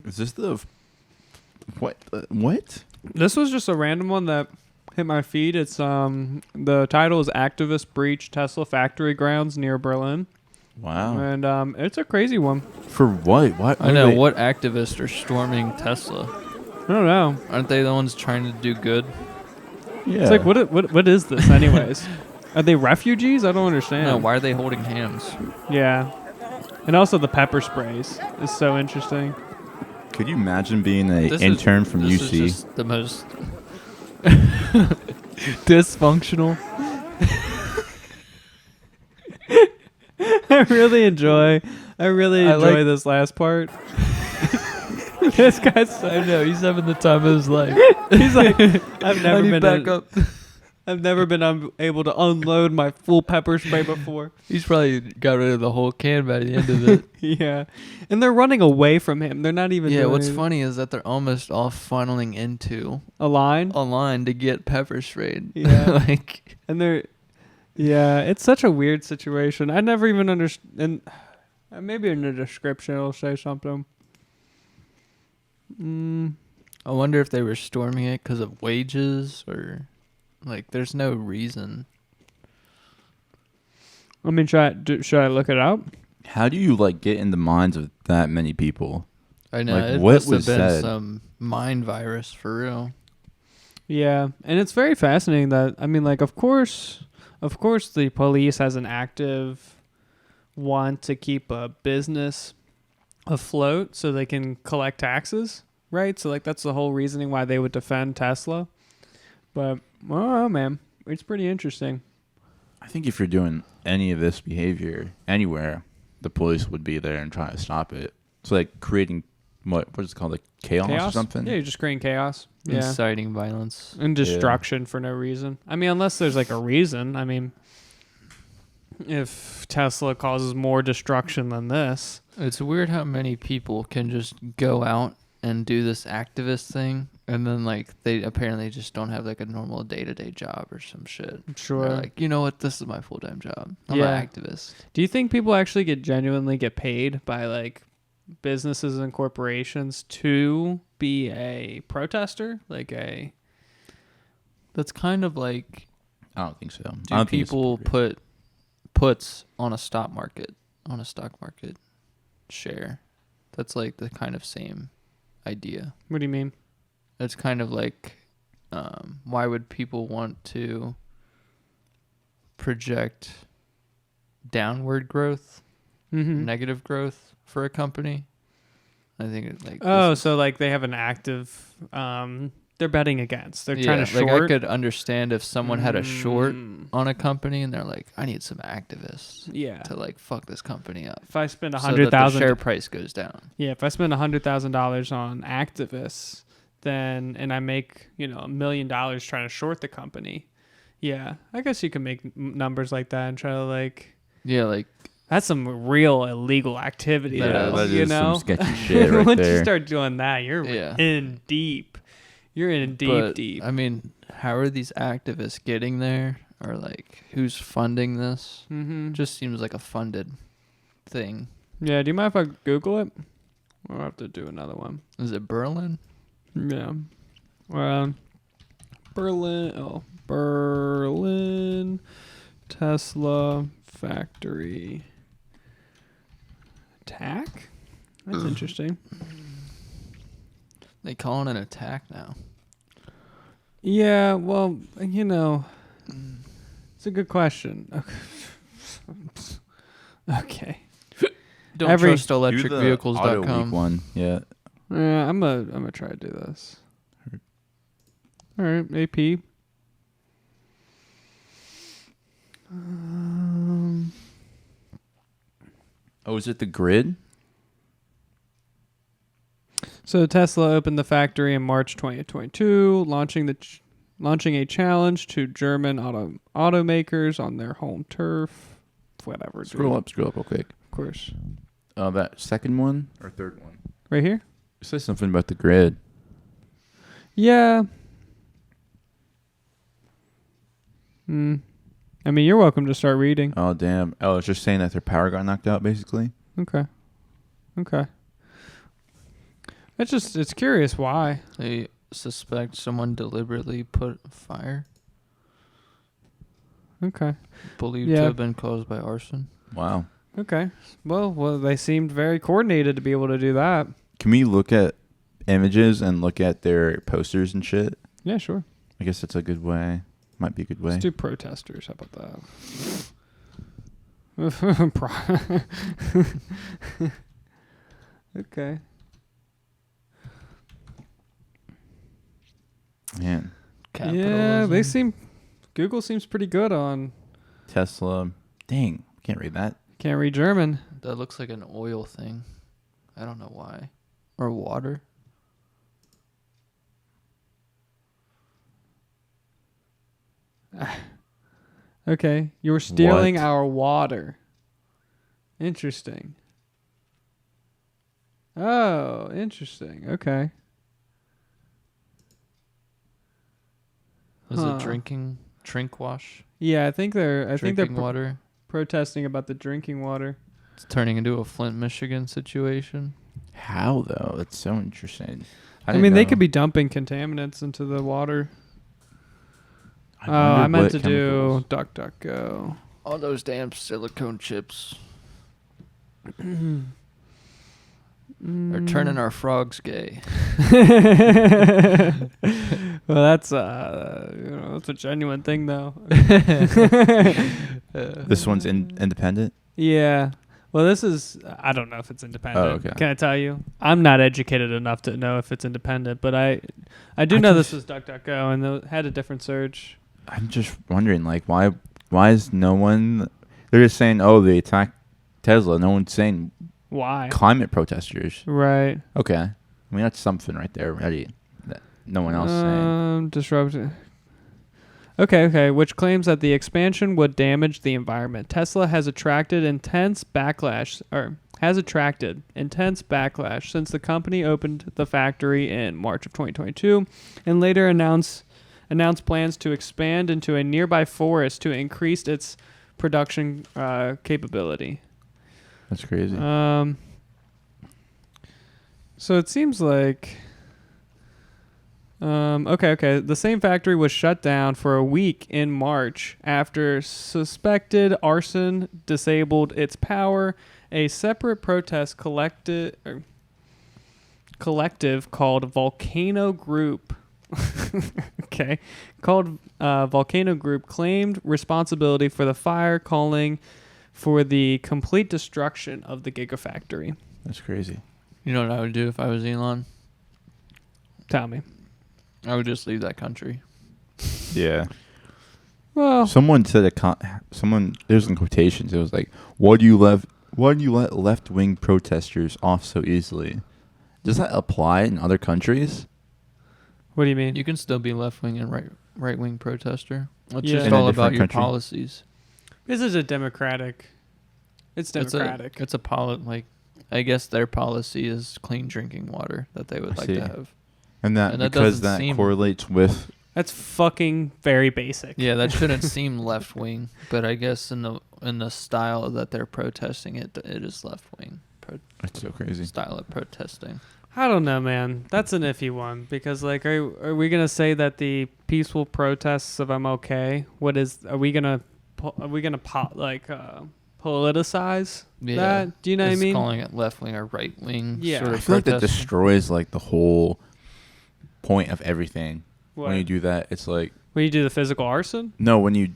Is this the what? What? This was just a random one that hit my feed. It's the title is "Activist Breach Tesla Factory Grounds Near Berlin," Wow. and it's a crazy one. For what? What? I know. What activists are storming Tesla? I don't know. Aren't they the ones trying to do good? Yeah. It's like what is this, anyways? Are they refugees? I don't understand. No, why are they holding hands? Yeah, and also the pepper sprays is so interesting. Could you imagine being an This intern from this UC? is just the most dysfunctional. I really enjoy this last part. This guy's so, I know he's having the time of his life. he's like I've I never need been back up. I've never been able to unload my full pepper spray before. He's probably got rid of the whole can by the end of it. Yeah, and they're running away from him. They're not even. Yeah, doing what's funny is that they're almost all funneling into a line, a line to get pepper sprayed. Yeah. Like, and they're. Yeah, it's such a weird situation. I never even understand. Maybe in the description it'll say something. I wonder if they were storming it because of wages or, like, there's no reason. I mean, should I look it up? How do you like get in the minds of that many people? I know, Like, it what must have was been said? some mind virus for real. Yeah, and it's very fascinating that like, of course, the police has an active want to keep a business afloat so they can collect taxes, right? So like that's the whole reasoning why they would defend Tesla. But oh man, it's pretty interesting. I think if you're doing any of this behavior anywhere, the police would be there and try to stop it. It's like creating what is it called, like chaos or something? Yeah, you're just creating chaos. Yeah. Inciting violence. And destruction for no reason. I mean, unless there's like a reason. I mean, if Tesla causes more destruction than this. It's weird how many people can just go out and do this activist thing, and then like they apparently just don't have like a normal day-to-day job or some shit. Sure. They're like, you know what, this is my full-time job. I'm Yeah. an activist. Do you think people actually genuinely get paid by like businesses and corporations to be a protester? That's kind of like, I don't think so. I do don't think it's people appropriate. put puts on a stock market share? That's like the kind of same idea. What do you mean? It's kind of like, why would people want to project downward growth, Mm-hmm. negative growth for a company? I think it's like, So like they have an active they're betting against. They're trying to like short. I could understand if someone had a short Mm. on a company and they're like, I need some activists Yeah. to like fuck this company up. If I spend So that the $100,000 share price goes down. Yeah, if I spend $100,000 on activists, and I make $1 million trying to short the company, yeah, I guess you can make numbers like that and try to like. Yeah, like That's some real illegal activity, That though. is. You Some know, sketchy shit right once there. you start doing that, you're Yeah. in deep. You're in but, deep. I mean, how are these activists getting there? Or like, who's funding this? Mm-hmm. It just seems like a funded thing. Yeah. Do you mind if I Google it? I'll have to do another one. Is it Berlin? Yeah. Berlin. Oh, Berlin Tesla factory attack. That's interesting. They call it an attack now. Yeah. Well, it's a good question. Okay. Don't Every- trust Do the Auto Week electricvehicles.com. one. Yeah. Yeah, I'm gonna try to do this. All right, AP. Oh, is it the grid? So Tesla opened the factory in March 2022, launching a challenge to German automakers on their home turf. Whatever. Scroll dude. up real quick. Of course. That second one or third one? Right here? It says something about the grid. Yeah. I mean, you're welcome to start reading. Oh, damn. Oh, it's just saying that their power got knocked out, basically. Okay. It's curious why. They suspect someone deliberately put fire. Okay. Believed Yeah. to have been caused by arson. Wow. Okay. Well, they seemed very coordinated to be able to do that. Can we look at images and look at their posters and shit? Yeah, sure. I guess that's a good way. Might be a good way. Let's do protesters. How about that? Okay. Man, Yeah, they Capitalism. Google seems pretty good on. Tesla. Dang, can't read that. Can't read German. That looks like an oil thing. I don't know why. Or water. Okay, you're stealing What? our water. Interesting. Oh, interesting. Okay. Is Huh. it drink wash? Yeah, I think they're Drinking water. protesting about the drinking water. It's turning into a Flint, Michigan situation. How though? That's so interesting. I didn't mean, they know. could be dumping contaminants into the water. Oh, wonder I meant what to chemicals- do DuckDuckGo. All those damn silicone chips are turning our frogs gay. Well, that's that's a genuine thing though. This one's independent. Yeah. Well, this is I don't know if it's independent. Oh, okay. Can I tell you? I'm not educated enough to know if it's independent, but I do I know this just- was DuckDuckGo and they had a different search. I'm just wondering, like, why is no one? They're just saying, oh, they attacked Tesla. No one's saying Why? climate protesters. Right. Okay, I mean that's something right there already. That no one else saying. Disrupted. Okay. Which claims that the expansion would damage the environment. Tesla has attracted intense backlash since the company opened the factory in March of 2022, and later announced plans to expand into a nearby forest to increase its production capability. That's crazy. So it seems like okay. The same factory was shut down for a week in March after suspected arson disabled its power. A separate protest collective called Volcano Group Volcano Group claimed responsibility for the fire, calling for the complete destruction of the Gigafactory. That's crazy. You know what I would do if I was Elon? Tell me. I would just leave that country. Yeah. Well, Someone said someone there's in quotations. It was like, why do you let left-wing protesters off so easily? Does that apply in other countries? what do you mean? You can still be left wing and right wing protester. It's Yeah. just In a all about different your country? policies. This is a democratic. It's democratic. It's a I guess their policy is clean drinking water that they would I like see. to have. And that And that because doesn't that seem- correlates with That's fucking very basic. Yeah, that shouldn't seem left wing, but I guess in the style that they're protesting it is left wing. it's so crazy. Style of protesting. I don't know, man. That's an iffy one because, like, are we gonna say that the peaceful protests of MLK? Are we gonna politicize that? Do you know what I It's mean? calling it left wing or right wing. Yeah. Sort I of feel like that protesting. destroys like the whole point of everything. What? When you do that, it's like When you do the physical arson, no. When you,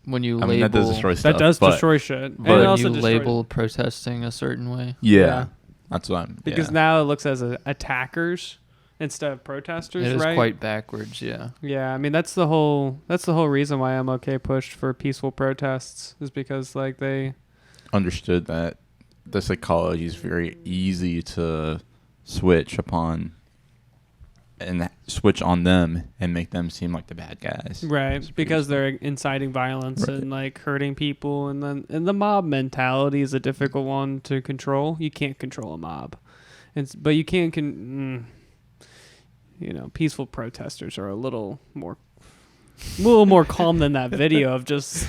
When you I mean, that does label destroy stuff. that does but destroy shit. And but it when also you destroys- label protesting a certain way. Yeah, that's what I'm. because yeah. now it looks as attackers instead of protesters, It is right? quite backwards, yeah. Yeah, I mean that's the whole reason why MLK pushed for peaceful protests is because like they understood that the psychology is very easy to switch upon and switch on them and make them seem like the bad guys. right It's because pretty- they're inciting violence Right. and like hurting people and the mob mentality is a difficult one to control. You can't control a mob. But you can peaceful protesters are a little more calm than that video of just